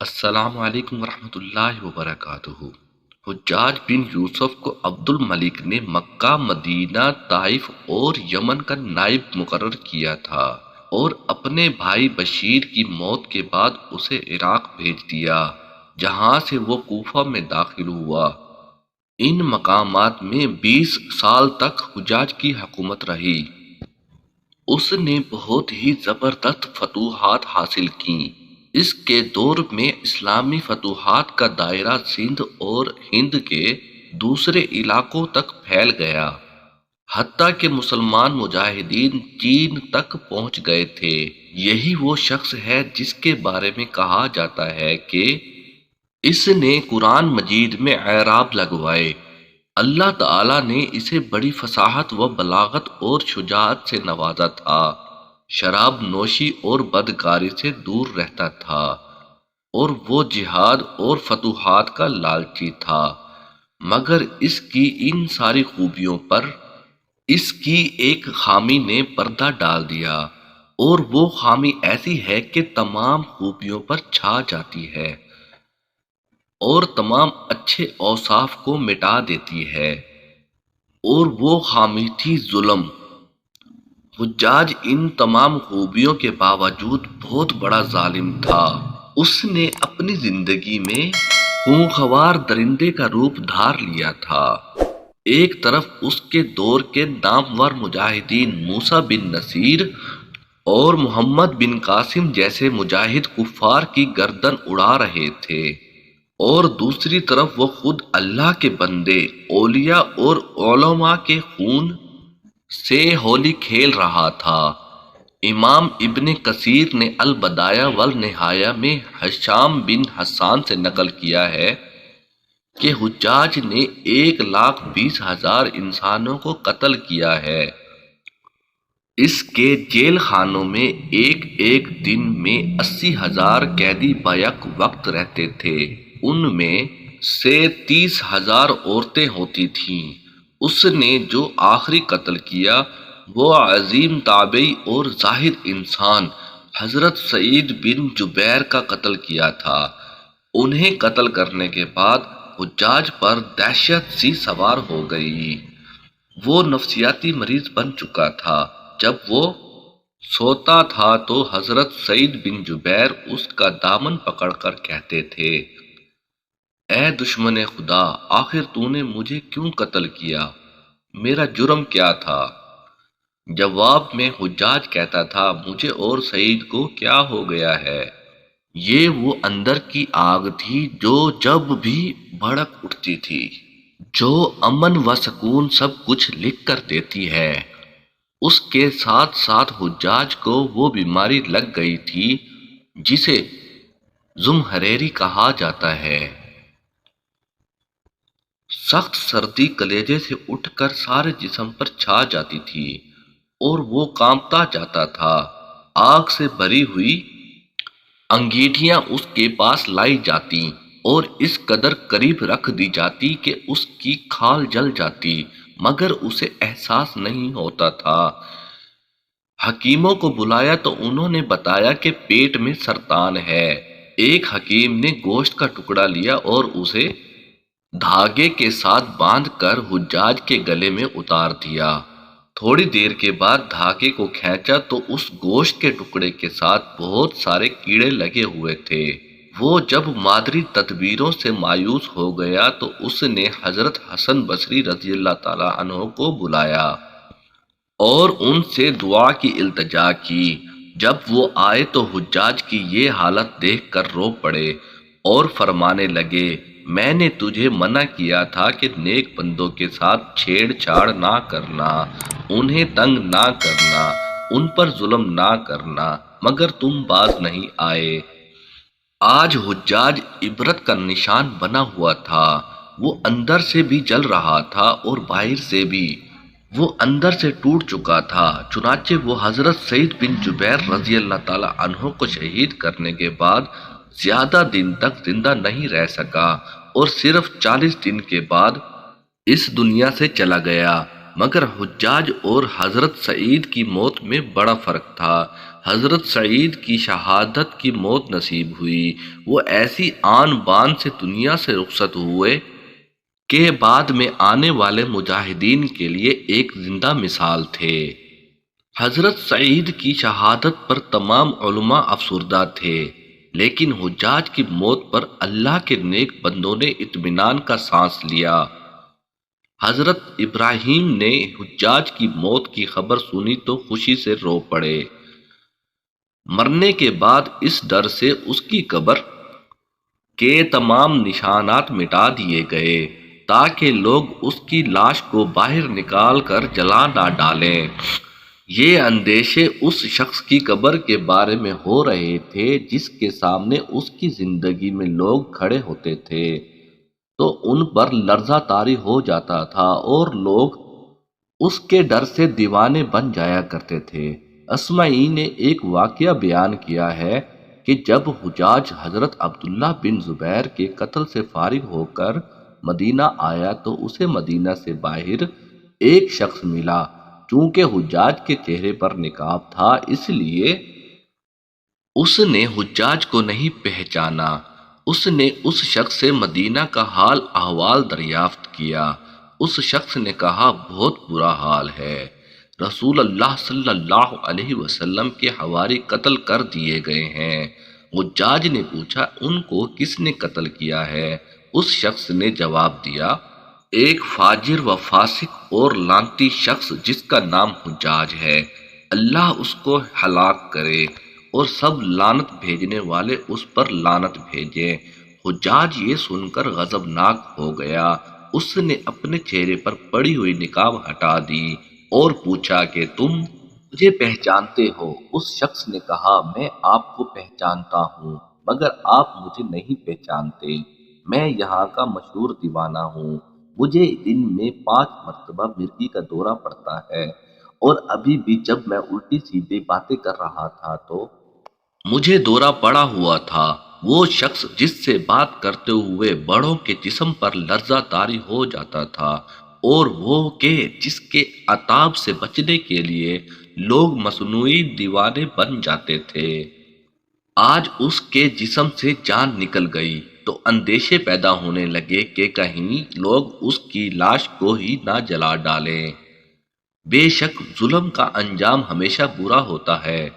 السلام علیکم ورحمۃ اللہ وبرکاتہ۔ حجاج بن یوسف کو عبد الملک نے مکہ، مدینہ، طائف اور یمن کا نائب مقرر کیا تھا اور اپنے بھائی بشیر کی موت کے بعد اسے عراق بھیج دیا، جہاں سے وہ کوفہ میں داخل ہوا۔ ان مقامات میں 20 سال تک حجاج کی حکومت رہی۔ اس نے بہت ہی زبردست فتوحات حاصل کیں۔ اس کے دور میں اسلامی فتوحات کا دائرہ سندھ اور ہند کے دوسرے علاقوں تک پھیل گیا، حتیٰ کہ مسلمان مجاہدین چین تک پہنچ گئے تھے۔ یہی وہ شخص ہے جس کے بارے میں کہا جاتا ہے کہ اس نے قرآن مجید میں اعراب لگوائے۔ اللہ تعالیٰ نے اسے بڑی فصاحت و بلاغت اور شجاعت سے نوازا تھا، شراب نوشی اور بدکاری سے دور رہتا تھا، اور وہ جہاد اور فتوحات کا لالچی تھا۔ مگر اس کی ان ساری خوبیوں پر اس کی ایک خامی نے پردہ ڈال دیا، اور وہ خامی ایسی ہے کہ تمام خوبیوں پر چھا جاتی ہے اور تمام اچھے اوصاف کو مٹا دیتی ہے، اور وہ خامی تھی ظلم۔ حجاج ان تمام خوبیوں کے باوجود بہت بڑا ظالم تھا۔ اس نے اپنی زندگی میں خونخوار درندے کا روپ دھار لیا تھا۔ ایک طرف اس کے دور کے نامور مجاہدین موسیٰ بن نصیر اور محمد بن قاسم جیسے مجاہد کفار کی گردن اڑا رہے تھے، اور دوسری طرف وہ خود اللہ کے بندے، اولیاء اور علماء کے خون سے ہولی کھیل رہا تھا۔ امام ابن کثیر نے البدایہ والنہایہ میں ہشام بن حسان سے نقل کیا ہے کہ حجاج نے 1,20,000 انسانوں کو قتل کیا ہے۔ اس کے جیل خانوں میں ایک ایک دن میں 80,000 قیدی بیک وقت رہتے تھے۔ ان میں سے 30,000 عورتیں ہوتی تھیں۔ اس نے جو آخری قتل کیا وہ عظیم تابعی اور زاہد انسان حضرت سعید بن جبیر کا قتل کیا تھا۔ انہیں قتل کرنے کے بعد حجاج پر دہشت سی سوار ہو گئی۔ وہ نفسیاتی مریض بن چکا تھا۔ جب وہ سوتا تھا تو حضرت سعید بن جبیر اس کا دامن پکڑ کر کہتے تھے، اے دشمن خدا، آخر تو نے مجھے کیوں قتل کیا؟ میرا جرم کیا تھا؟ جواب میں حجاج کہتا تھا، مجھے اور سعید کو کیا ہو گیا ہے؟ یہ وہ اندر کی آگ تھی جو جب بھی بھڑک اٹھتی تھی، جو امن و سکون سب کچھ لکھ کر دیتی ہے۔ اس کے ساتھ ساتھ حجاج کو وہ بیماری لگ گئی تھی جسے زمہریری کہا جاتا ہے۔ سخت سردی کلیجے سے اٹھ کر سارے جسم پر چھا جاتی تھی اور وہ کانپتا جاتا تھا۔ آگ سے بھری ہوئی انگیٹھیاں اس کے پاس لائی جاتی اور اس قدر قریب رکھ دی جاتی کہ اس کی کھال جل جاتی، مگر اسے احساس نہیں ہوتا تھا۔ حکیموں کو بلایا تو انہوں نے بتایا کہ پیٹ میں سرطان ہے۔ ایک حکیم نے گوشت کا ٹکڑا لیا اور اسے دھاگے کے ساتھ باندھ کر حجاج کے گلے میں اتار دیا۔ تھوڑی دیر کے بعد دھاگے کو کھینچا تو اس گوشت کے ٹکڑے کے ساتھ بہت سارے کیڑے لگے ہوئے تھے۔ وہ جب مادری تدبیروں سے مایوس ہو گیا تو اس نے حضرت حسن بصری رضی اللہ تعالیٰ عنہ کو بلایا اور ان سے دعا کی التجا کی۔ جب وہ آئے تو حجاج کی یہ حالت دیکھ کر رو پڑے اور فرمانے لگے، میں نے تجھے منع کیا تھا کہ نیک بندوں کے ساتھ چھیڑ چھاڑ نہ کرنا، انہیں تنگ نہ کرنا، ان پر ظلم نہ کرنا، مگر تم باز نہیں آئے۔ آج حجاج عبرت کا نشان بنا ہوا تھا۔ وہ اندر سے بھی جل رہا تھا اور باہر سے بھی۔ وہ اندر سے ٹوٹ چکا تھا۔ چنانچہ وہ حضرت سعید بن جبیر رضی اللہ تعالیٰ عنہ کو شہید کرنے کے بعد زیادہ دن تک زندہ نہیں رہ سکا اور صرف 40 دن کے بعد اس دنیا سے چلا گیا۔ مگر حجاج اور حضرت سعید کی موت میں بڑا فرق تھا۔ حضرت سعید کی شہادت کی موت نصیب ہوئی، وہ ایسی آن بان سے دنیا سے رخصت ہوئے کہ بعد میں آنے والے مجاہدین کے لیے ایک زندہ مثال تھے۔ حضرت سعید کی شہادت پر تمام علماء افسردہ تھے، لیکن حجاج کی موت پر اللہ کے نیک بندوں نے اطمینان کا سانس لیا۔ حضرت ابراہیم نے حجاج کی موت کی خبر سنی تو خوشی سے رو پڑے۔ مرنے کے بعد اس ڈر سے اس کی قبر کے تمام نشانات مٹا دیے گئے تاکہ لوگ اس کی لاش کو باہر نکال کر جلا نہ ڈالیں۔ یہ اندیشے اس شخص کی قبر کے بارے میں ہو رہے تھے جس کے سامنے اس کی زندگی میں لوگ کھڑے ہوتے تھے تو ان پر لرزہ طاری ہو جاتا تھا اور لوگ اس کے ڈر سے دیوانے بن جایا کرتے تھے۔ اسمعی نے ایک واقعہ بیان کیا ہے کہ جب حجاج حضرت عبداللہ بن زبیر کے قتل سے فارغ ہو کر مدینہ آیا تو اسے مدینہ سے باہر ایک شخص ملا۔ چونکہ حجاج کے چہرے پر نقاب تھا اس لیے اس نے حجاج کو نہیں پہچانا۔ اس نے اس شخص سے مدینہ کا حال احوال دریافت کیا۔ اس شخص نے کہا بہت برا حال ہے، رسول اللہ صلی اللہ علیہ وسلم کے حواری قتل کر دیے گئے ہیں۔ حجاج نے پوچھا ان کو کس نے قتل کیا ہے؟ اس شخص نے جواب دیا ایک فاجر و فاسق اور لعنتی شخص جس کا نام حجاج ہے، اللہ اس کو ہلاک کرے اور سب لعنت بھیجنے والے اس پر لعنت بھیجیں۔ حجاج یہ سن کر غضبناک ہو گیا۔ اس نے اپنے چہرے پر پڑی ہوئی نقاب ہٹا دی اور پوچھا کہ تم مجھے پہچانتے ہو؟ اس شخص نے کہا میں آپ کو پہچانتا ہوں مگر آپ مجھے نہیں پہچانتے، میں یہاں کا مشہور دیوانہ ہوں، مجھے دن میں 5 مرتبہ مرگی کا دورہ پڑتا ہے، اور ابھی بھی جب میں الٹی سیدھی باتیں کر رہا تھا تو مجھے دورہ پڑا ہوا تھا۔ وہ شخص جس سے بات کرتے ہوئے بڑوں کے جسم پر لرزہ طاری ہو جاتا تھا اور وہ کہ جس کے عطاب سے بچنے کے لیے لوگ مصنوعی دیوانے بن جاتے تھے، آج اس کے جسم سے جان نکل گئی تو اندیشے پیدا ہونے لگے کہ کہیں لوگ اس کی لاش کو ہی نہ جلا ڈالیں۔ بے شک ظلم کا انجام ہمیشہ برا ہوتا ہے۔